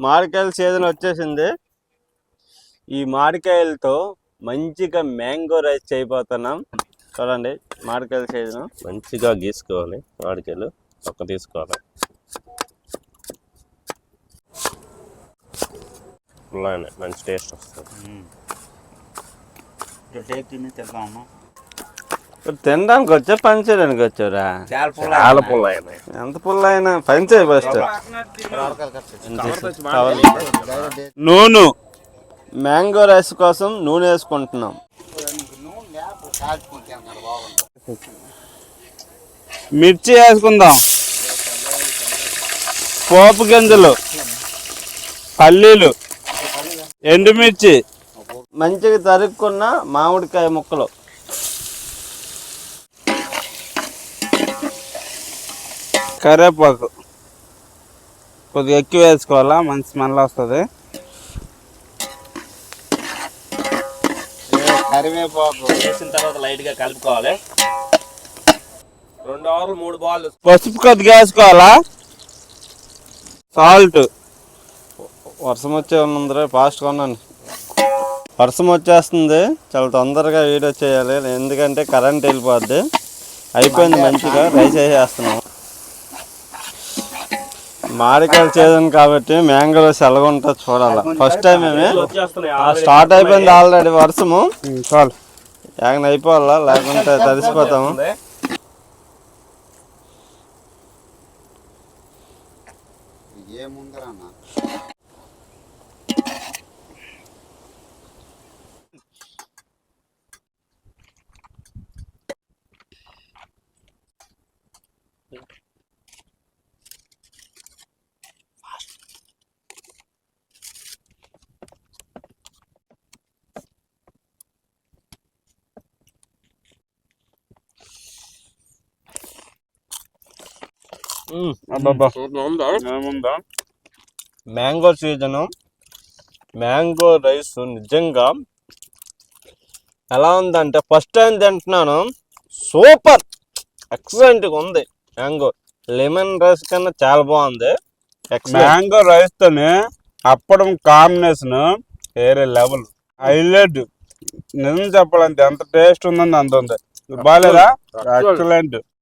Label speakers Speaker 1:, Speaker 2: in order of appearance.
Speaker 1: మామిడికాయల season వచ్చేసింది. ఈ మామిడికాయలతో మంచిగా మ్యాంగో రైస్ చేయబోతున్నాం. చూడండి, మామిడికాయల సీజన్.
Speaker 2: మంచిగా గీసుకోవాలి, మామిడికాయలు పక్క తీసుకోవాలి. మంచి టేస్ట్ వస్తుంది.
Speaker 1: తినడానికి వచ్చా, పని చేయడానికి వచ్చారా?
Speaker 2: చాలా పుల్ల అయినాయి.
Speaker 1: ఎంత పుల్ల అయినా పని చేయ. ఫస్ట్ నూనె, మ్యాంగో రైస్ కోసం నూనె వేసుకుంటున్నాం. మిర్చి వేసుకుందాం, పోపు గింజలు, పల్లీలు, ఎండుమిర్చి, మంచిగా తరుక్కున్న మామిడికాయ ముక్కలు, కరివేపాకు కొద్దిగా ఎక్కువ వేసుకోవాలా, మంచి స్మెల్ వస్తుంది. కరివేపాకు
Speaker 2: వేసిన తర్వాత లైట్ గా కలుపుకోవాలి. 2 ఆవులు 3 బాల్.
Speaker 1: పసుపు కొద్దిగా వేసుకోవాలా, సాల్ట్. వర్షం వచ్చే ఉన్నందరూ ఫాస్ట్గా ఉన్నాను. వర్షం వచ్చేస్తుంది, చాలా తొందరగా వీడియో చేయాలి, ఎందుకంటే కరెంట్ వెళ్ళిపోద్ది. అయిపోయింది, మంచిగా రైస్ వేసేస్తున్నాం. మామిడికాయల సీజన్ కాబట్టి మ్యాంగో రైస్ ఎలాగ ఉంటుంది చూడాలి. ఫస్ట్ టైం స్టార్ట్ అయిపోయింది ఆల్రెడీ వర్షము. చాలు ఏమైనా అయిపోవాలా, లేకుంటే తడిసిపోతాము. మ్యాంగో సీజను, మ్యాంగో రైస్ నిజంగా ఎలా ఉందంటే ఫస్ట్ టైం తింటున్నాను. సూపర్ ఎక్సలెంట్గా ఉంది. మ్యాంగో లెమన్ రైస్ కన్నా చాలా బాగుంది.
Speaker 3: మ్యాంగో రైస్ తోనే అప్పడం కాంబినేషన్ వేరే లెవెల్, హైలైట్. నిజం చెప్పాలంటే ఎంత టేస్ట్ ఉందని అంత ఉంది. బాగాలేదా? ఎక్సలెంట్.